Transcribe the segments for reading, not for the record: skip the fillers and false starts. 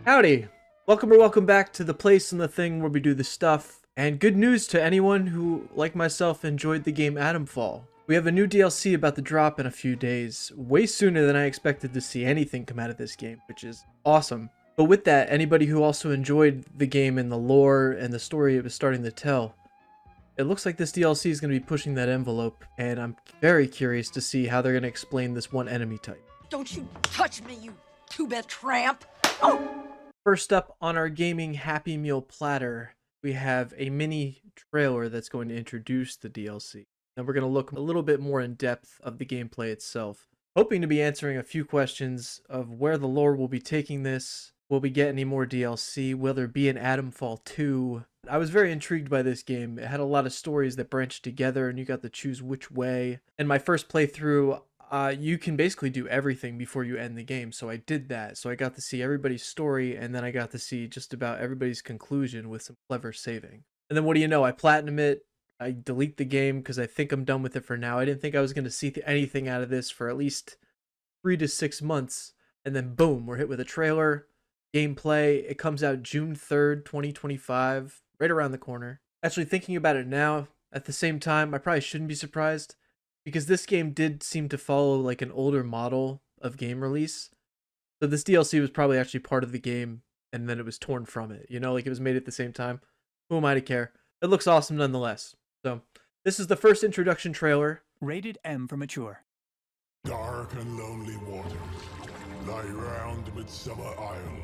Howdy! Welcome or welcome back to the place and the thing where we do the stuff. And good news to anyone who, like myself, enjoyed the game Atomfall. We have a new DLC about to drop in a few days, way sooner than I expected to see anything come out of this game, which is awesome. But with that, anybody who also enjoyed the game and the lore and the story it was starting to tell, it looks like this DLC is going to be pushing that envelope, and I'm very curious to see how they're going to explain this one enemy type. Don't you touch me, you two-bit tramp! Oh! First up on our gaming Happy Meal platter, we have a mini trailer that's going to introduce the DLC. And we're going to look a little bit more in depth of the gameplay itself, hoping to be answering a few questions of where the lore will be taking this. Will we get any more DLC? Will there be an Atomfall 2? I was very intrigued by this game. It had a lot of stories that branched together and you got to choose which way. In my first playthrough, you can basically do everything before you end the game, so I did that. So I got to see everybody's story, and then I got to see just about everybody's conclusion with some clever saving. And then what do you know, I platinum it, I delete the game because I think I'm done with it for now. I didn't think I was going to see anything out of this for at least 3 to 6 months, and then boom, we're hit with a trailer, gameplay. It comes out June 3rd, 2025, right around the corner. Actually, thinking about it now, at the same time, I probably shouldn't be surprised, because this game did seem to follow like an older model of game release. So this DLC was probably actually part of the game and then it was torn from it. You know, like it was made at the same time. Who am I to care? It looks awesome nonetheless. So this is the first introduction trailer. Rated M for mature. Dark and lonely waters lie round Midsummer Isle.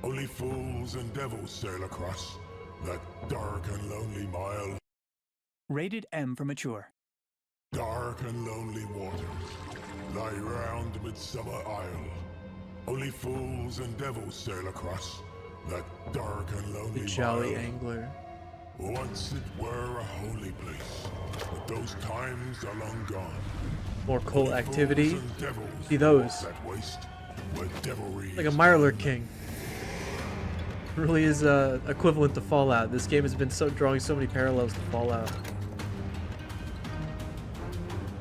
Only fools and devils sail across that dark and lonely mile. Rated M for mature. Dark and lonely waters lie round Midsummer Isle. Only fools and devils sail across that dark and lonely The Jolly mile. Angler. Once it were a holy place, but those times are long gone. More cult Only activity. fools and devils See those. walk that waste where devilry Like a is Mirelurk done. King. Really is equivalent to Fallout. This game has been drawing so many parallels to Fallout.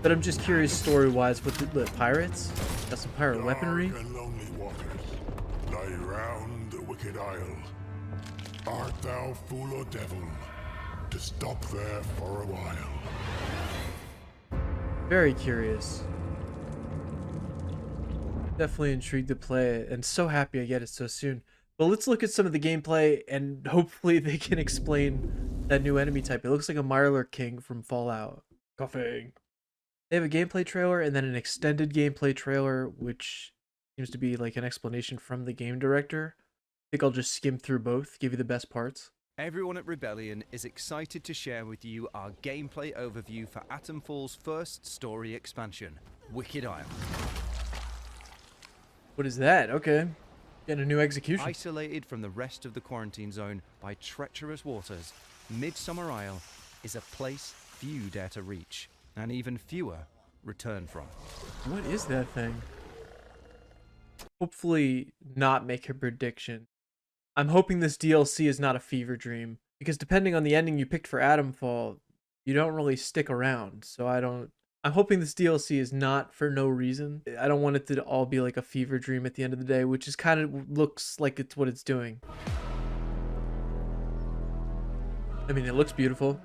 But I'm just curious story-wise with the pirates. Got some pirate weaponry. Dark and lonely waters lie round the wicked isle. Art thou fool or devil to stop there for a while? Very curious. Definitely intrigued to play it, and so happy I get it so soon. But let's look at some of the gameplay, and hopefully they can explain that new enemy type. It looks like a Mirelurk King from Fallout. Coughing. They have a gameplay trailer and then an extended gameplay trailer, which seems to be like an explanation from the game director. I think I'll just skim through both, give you the best parts. Everyone at Rebellion is excited to share with you our gameplay overview for Atomfall's first story expansion, Wicked Isle. What is that? Okay. Getting a new execution. Isolated from the rest of the quarantine zone by treacherous waters, Midsummer Isle is a place few dare to reach, and even fewer return from. What is that thing? Hopefully not make a prediction. I'm hoping this DLC is not a fever dream, because depending on the ending you picked for Atomfall, you don't really stick around. So I'm hoping this DLC is not for no reason. I don't want it to all be like a fever dream at the end of the day, which is kind of looks like it's what it's doing. I mean, it looks beautiful.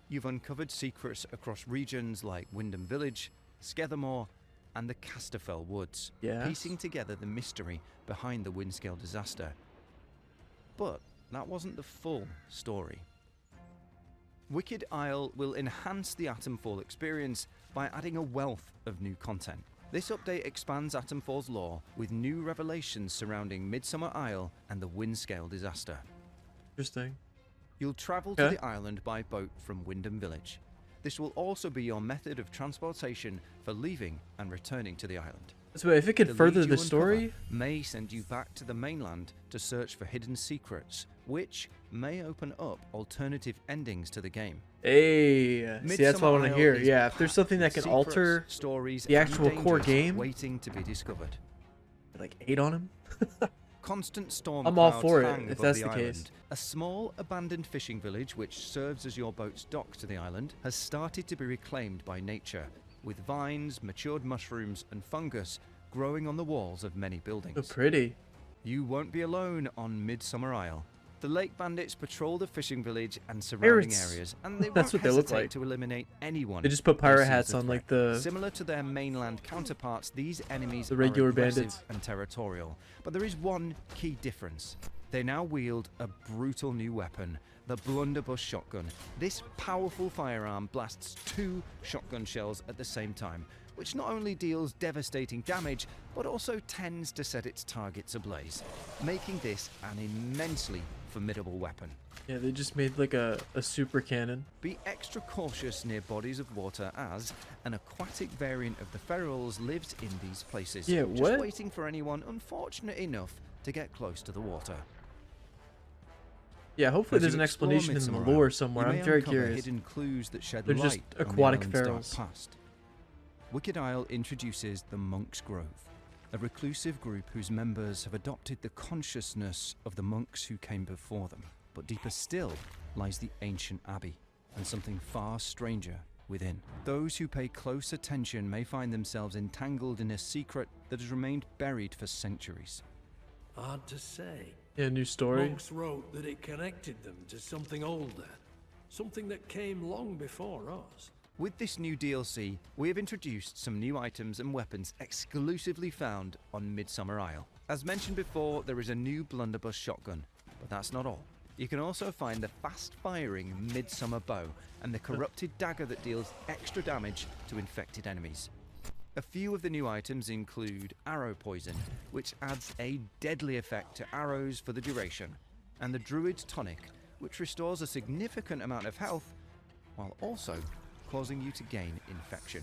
You've uncovered secrets across regions like Wyndham Village, Skethermore, and the Casterfell Woods, Yes. piecing together the mystery behind the Windscale Disaster. But that wasn't the full story. Wicked Isle will enhance the Atomfall experience by adding a wealth of new content. This update expands Atomfall's lore with new revelations surrounding Midsummer Isle and the Windscale Disaster. Interesting. You'll travel to the island by boat from Wyndham Village. This will also be your method of transportation for leaving and returning to the island. So if it could The further lead the you story, uncover may send you back to the mainland to search for hidden secrets, which may open up alternative endings to the game. hey, see, that's what I Midsummer want to Isle hear. is Yeah, if there's packed something with that can secrets, alter stories, the and actual core dangers game, waiting to be discovered. like 8 on him. Constant storm I'm all clouds for it, hang if above that's the the island. case. A small abandoned fishing village which serves as your boat's dock to the island has started to be reclaimed by nature, with vines, matured mushrooms, and fungus growing on the walls of many buildings. So pretty. You won't be alone on Midsummer Isle. The lake bandits patrol the fishing village and surrounding Pirates. areas, and they That's won't what they look hesitate like. to eliminate anyone. They just put who pirate sees hats a on threat. like the Similar to their mainland counterparts, these enemies The are regular aggressive bandits. and territorial. But there is one key difference. They now wield a brutal new weapon, the blunderbuss shotgun. This powerful firearm blasts 2 shotgun shells at the same time, which not only deals devastating damage, but also tends to set its targets ablaze, making this an immensely formidable weapon. Yeah, they just made like a super cannon. Be extra cautious near bodies of water, as an aquatic variant of the ferals lives in these places, Yeah, just what? waiting for anyone unfortunate enough to get close to the water. Yeah, hopefully As there's you an explore explanation in the Midsummer lore Isle, somewhere. you may I'm very uncover curious. hidden clues that shed They're light just on the aquatic island's dark ferals. past. Wicked Isle introduces the Monks' Grove, a reclusive group whose members have adopted the consciousness of the monks who came before them. But deeper still lies the ancient abbey, and something far stranger within. Those who pay close attention may find themselves entangled in a secret that has remained buried for centuries. Hard to say. Yeah, new story. Monks wrote that it connected them to something older, something that came long before us. With this new DLC, we have introduced some new items and weapons exclusively found on Midsummer Isle. As mentioned before, there is a new blunderbuss shotgun, but that's not all. You can also find the fast-firing Midsummer bow and the corrupted dagger that deals extra damage to infected enemies. A few of the new items include arrow poison, which adds a deadly effect to arrows for the duration, and the Druid's tonic, which restores a significant amount of health, while also causing you to gain infection.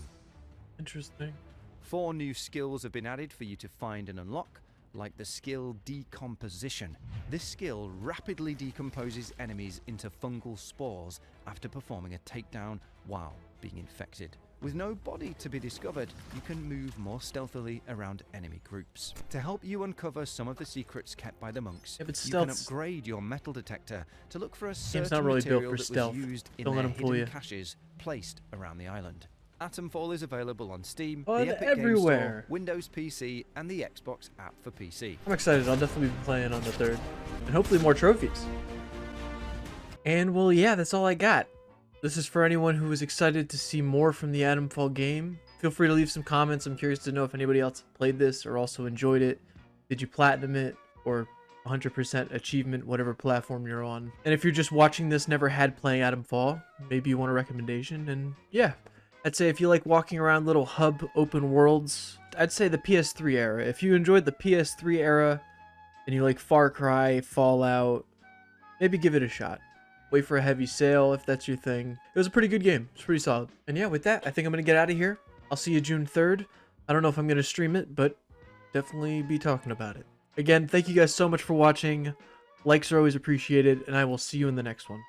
Interesting. 4 new skills have been added for you to find and unlock, like the skill Decomposition. This skill rapidly decomposes enemies into fungal spores after performing a takedown while being infected. With no body to be discovered, you can move more stealthily around enemy groups. To help you uncover some of the secrets kept by the monks, Yeah, but you can stealth's- upgrade your metal detector to look for a Game's certain not really built material for that stealth. was used in Don't let their 'em fool hidden you. caches placed around the island. Atomfall is available on Steam, Oh, the they're Epic Games everywhere. Store, Windows PC, and the Xbox app for PC. I'm excited. I'll definitely be playing on the 3rd. And hopefully more trophies. And well, yeah, that's all I got. This is for anyone who is excited to see more from the Atomfall game. Feel free to leave some comments. I'm curious to know if anybody else played this or also enjoyed it. Did you platinum it or 100% achievement, whatever platform you're on? And if you're just watching this, never had playing Atomfall, maybe you want a recommendation. And yeah, I'd say if you like walking around little hub open worlds, I'd say the PS3 era. If you enjoyed the PS3 era and you like Far Cry, Fallout, maybe give it a shot. Wait for a heavy sale if that's your thing. It was a pretty good game. It's pretty solid. And yeah, with that, I think I'm going to get out of here. I'll see you June 3rd. I don't know if I'm going to stream it, but definitely be talking about it. Again, thank you guys so much for watching. Likes are always appreciated, and I will see you in the next one.